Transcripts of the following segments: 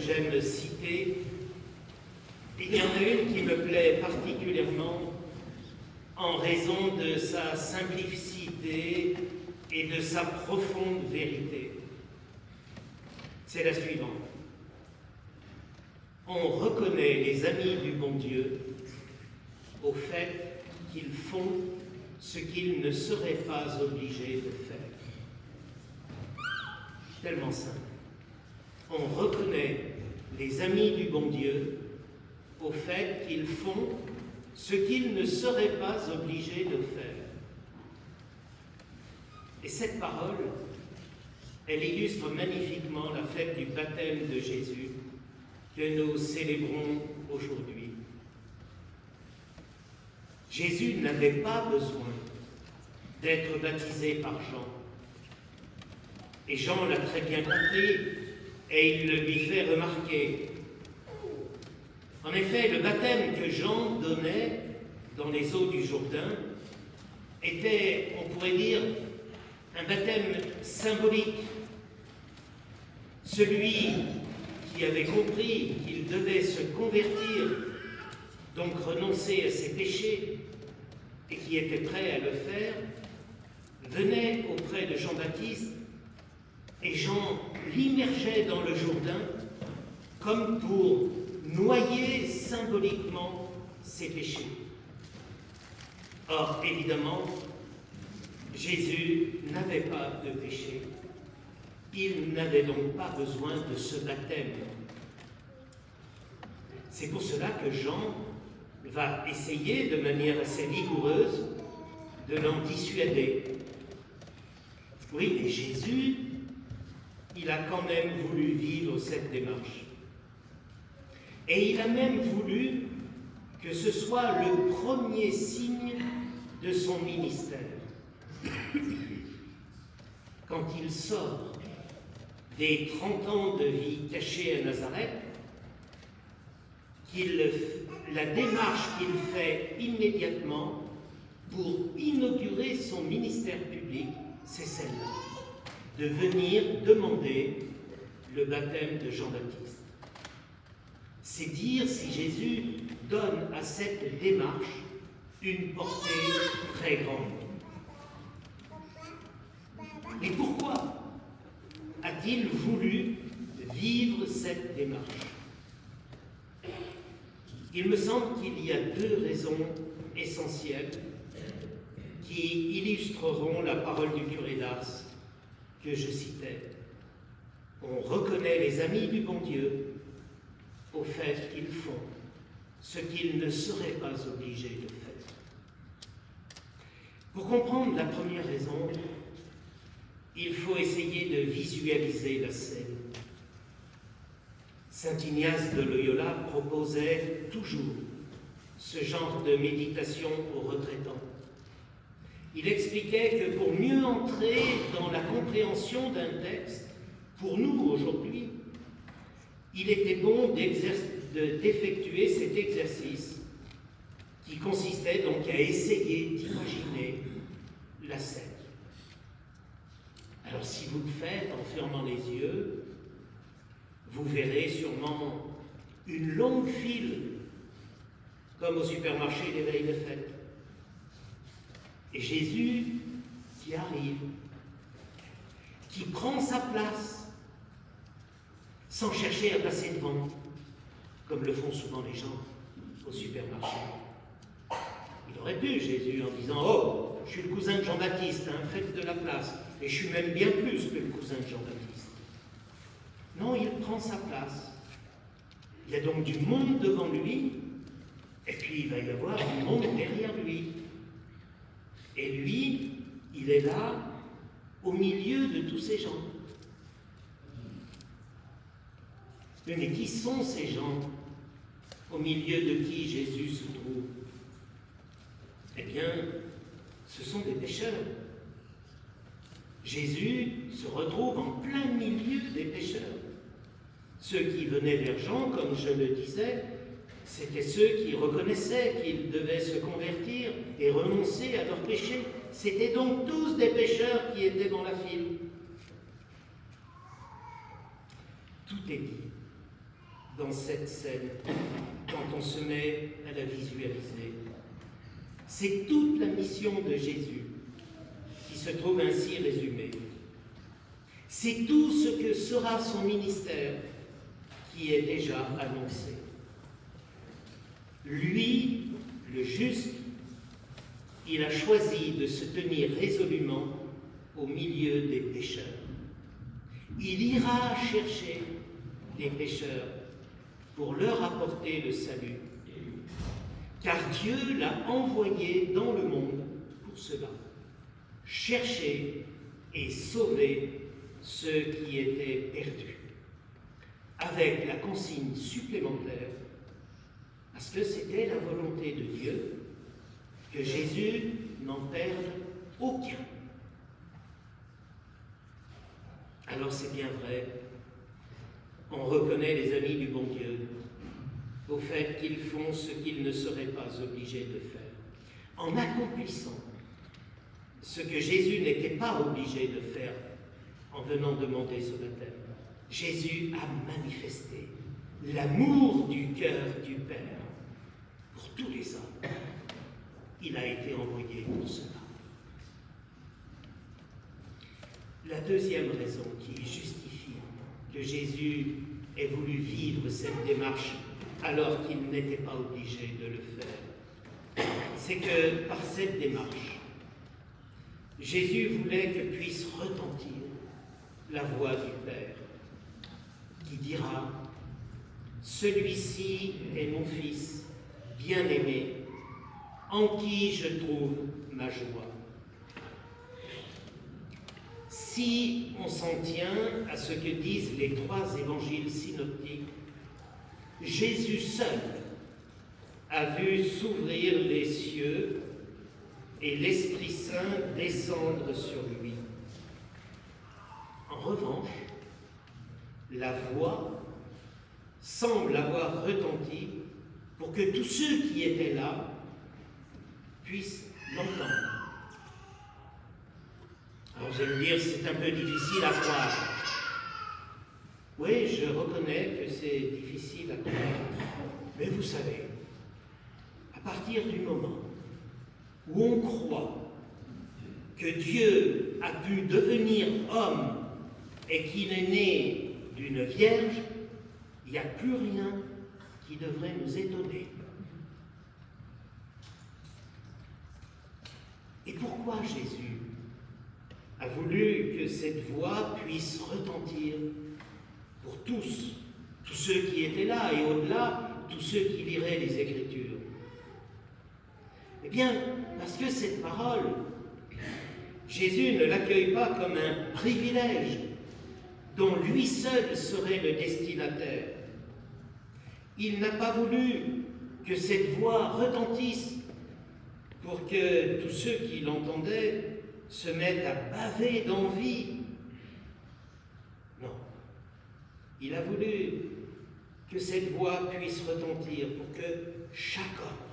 j'aime citer, il y en a une qui me plaît particulièrement en raison de sa simplicité et de sa profonde vérité. C'est la suivante. On reconnaît les amis du bon Dieu au fait qu'ils font ce qu'ils ne seraient pas obligés de faire. Tellement simple. On reconnaît les amis du bon Dieu au fait qu'ils font ce qu'ils ne seraient pas obligés de faire. Et cette parole, elle illustre magnifiquement la fête du baptême de Jésus que nous célébrons aujourd'hui. Jésus n'avait pas besoin d'être baptisé par Jean. Et Jean l'a très bien compris et il le lui fait remarquer. En effet, le baptême que Jean donnait dans les eaux du Jourdain était, on pourrait dire, un baptême symbolique. Celui qui avait compris qu'il devait se convertir, donc renoncer à ses péchés, et qui était prêt à le faire, venait auprès de Jean-Baptiste, et Jean l'immergeait dans le Jourdain comme pour noyer symboliquement ses péchés. Or, évidemment, Jésus n'avait pas de péché. Il n'avait donc pas besoin de ce baptême. C'est pour cela que Jean va essayer de manière assez vigoureuse de l'en dissuader. Oui, mais Jésus, il a quand même voulu vivre cette démarche. Et il a même voulu que ce soit le premier signe de son ministère. Quand il sort des 30 ans de vie cachée à Nazareth, la démarche qu'il fait immédiatement pour inaugurer son ministère public, c'est celle-là, de venir demander le baptême de Jean-Baptiste. C'est dire si Jésus donne à cette démarche une portée très grande. Mais pourquoi a-t-il voulu vivre cette démarche? Il me semble qu'il y a deux raisons essentielles qui illustreront la parole du curé d'Ars que je citais. On reconnaît les amis du bon Dieu au fait qu'ils font ce qu'ils ne seraient pas obligés de faire. Pour comprendre la première raison, il faut essayer de visualiser la scène. Saint Ignace de Loyola proposait toujours ce genre de méditation aux retraitants. Il expliquait que pour mieux entrer dans la compréhension d'un texte, pour nous aujourd'hui, il était bon d'effectuer cet exercice qui consistait donc à essayer d'imaginer la scène. Alors si vous le faites en fermant les yeux, vous verrez sûrement une longue file, comme au supermarché les veilles de fête. Et Jésus qui arrive, qui prend sa place, sans chercher à passer devant, comme le font souvent les gens au supermarché. Il aurait pu, Jésus, en disant « Oh, je suis le cousin de Jean-Baptiste, hein, faites de la place, et je suis même bien plus que le cousin de Jean-Baptiste. » Non, il prend sa place. Il y a donc du monde devant lui, et puis il va y avoir du monde derrière lui. Et lui, il est là, au milieu de tous ces gens. Mais qui sont ces gens au milieu de qui Jésus se trouve? Eh bien, ce sont des pécheurs. Jésus se retrouve en plein milieu des pécheurs. Ceux qui venaient vers Jean, comme je le disais, c'était ceux qui reconnaissaient qu'ils devaient se convertir et renoncer à leurs péchés. C'étaient donc tous des pécheurs qui étaient dans la file. Tout est dit. dans cette scène quand on se met à la visualiser. C'est toute la mission de Jésus qui se trouve ainsi résumée. C'est tout ce que sera son ministère qui est déjà annoncé. Lui, le juste, il a choisi de se tenir résolument au milieu des pécheurs. Il ira chercher les pécheurs pour leur apporter le salut, car Dieu l'a envoyé dans le monde pour cela, chercher et sauver ceux qui étaient perdus, avec la consigne supplémentaire, parce que c'était la volonté de Dieu, que Jésus n'en perde aucun. Alors c'est bien vrai, on reconnaît les amis du bon Dieu au fait qu'ils font ce qu'ils ne seraient pas obligés de faire, en accomplissant ce que Jésus n'était pas obligé de faire en venant demander ce baptême. Jésus a manifesté l'amour du cœur du Père pour tous les hommes. Il a été envoyé pour cela. La deuxième raison qui justifie que Jésus ait voulu vivre cette démarche alors qu'il n'était pas obligé de le faire, c'est que par cette démarche, Jésus voulait que puisse retentir la voix du Père qui dira « Celui-ci est mon Fils bien-aimé, en qui je trouve ma joie. » Si on s'en tient à ce que disent les trois évangiles synoptiques, Jésus seul a vu s'ouvrir les cieux et l'Esprit Saint descendre sur lui. En revanche, la voix semble avoir retenti pour que tous ceux qui étaient là puissent l'entendre. Alors vous allez me dire, c'est un peu difficile à croire. Oui, je reconnais que c'est difficile à croire. Mais vous savez, à partir du moment où on croit que Dieu a pu devenir homme et qu'il est né d'une vierge, il n'y a plus rien qui devrait nous étonner. Et pourquoi Jésus a voulu que cette voix puisse retentir pour tous ceux qui étaient là et au-delà, tous ceux qui liraient les Écritures? Eh bien, parce que cette parole, Jésus ne l'accueille pas comme un privilège dont lui seul serait le destinataire. Il n'a pas voulu que cette voix retentisse pour que tous ceux qui l'entendaient se mettent à baver d'envie. Non. Il a voulu que cette voix puisse retentir pour que chaque homme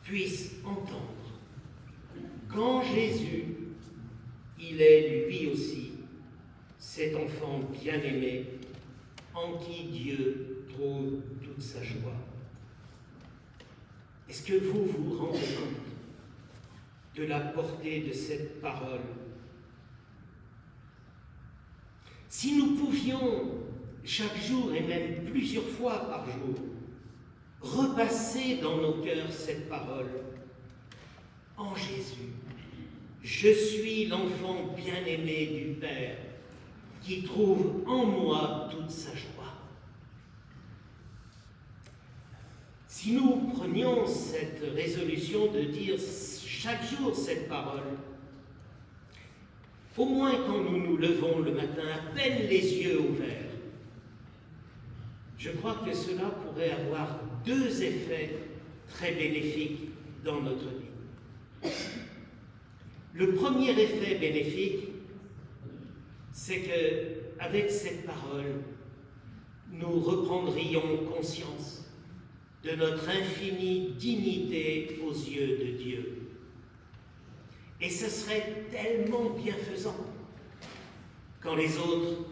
puisse entendre qu'en Jésus, il est lui aussi cet enfant bien-aimé en qui Dieu trouve toute sa joie. Est-ce que vous vous rendez compte de la portée de cette parole? Si nous pouvions chaque jour et même plusieurs fois par jour repasser dans nos cœurs cette parole, en Jésus, je suis l'enfant bien-aimé du Père qui trouve en moi toute sa joie. Si nous prenions cette résolution de dire chaque jour cette parole, au moins quand nous nous levons le matin, à peine les yeux ouverts, je crois que cela pourrait avoir deux effets très bénéfiques dans notre vie. Le premier effet bénéfique, c'est qu'avec cette parole, nous reprendrions conscience de notre infinie dignité aux yeux de Dieu. Et ce serait tellement bienfaisant quand les autres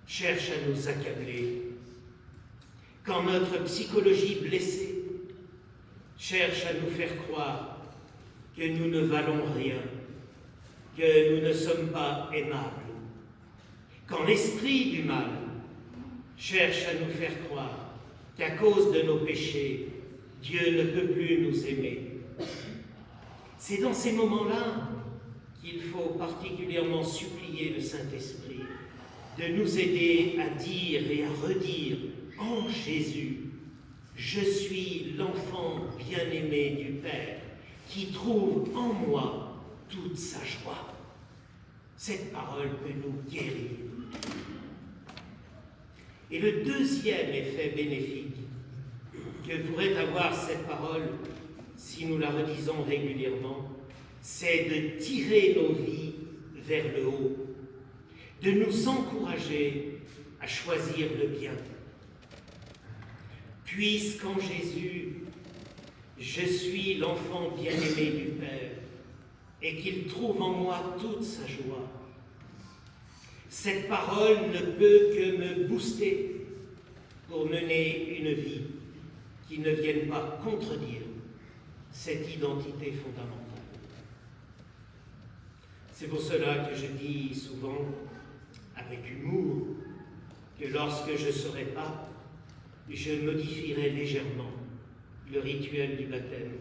cherchent à nous accabler, quand notre psychologie blessée cherche à nous faire croire que nous ne valons rien, que nous ne sommes pas aimables, quand l'esprit du mal cherche à nous faire croire qu'à cause de nos péchés, Dieu ne peut plus nous aimer. C'est dans ces moments-là qu'il faut particulièrement supplier le Saint-Esprit de nous aider à dire et à redire en Jésus, je suis l'enfant bien-aimé du Père qui trouve en moi toute sa joie. Cette parole peut nous guérir. Et le deuxième effet bénéfique que pourrait avoir cette parole, si nous la redisons régulièrement, c'est de tirer nos vies vers le haut, de nous encourager à choisir le bien. Puisqu'en Jésus, je suis l'enfant bien-aimé du Père et qu'il trouve en moi toute sa joie, cette parole ne peut que me booster pour mener une vie qui ne vienne pas contredire cette identité fondamentale. C'est pour cela que je dis souvent, avec humour, que lorsque je serai pape, je modifierai légèrement le rituel du baptême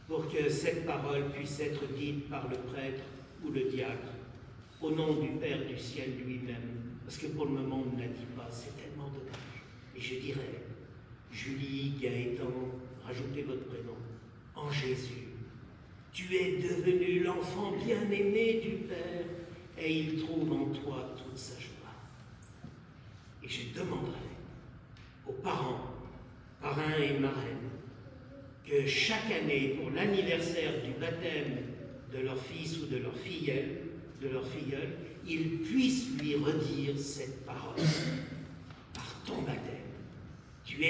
pour que cette parole puisse être dite par le prêtre ou le diacre au nom du Père du ciel lui-même, parce que pour le moment on ne la dit pas, c'est tellement dommage. Et je dirais, Julie, Gaëtan, rajoutez votre prénom, en Jésus, tu es devenu l'enfant bien-aimé du Père et il trouve en toi toute sa joie. Et je demanderai aux parents, parrains et marraines, que chaque année, pour l'anniversaire du baptême de leur fils ou de leur filleule, ils puissent lui redire cette parole.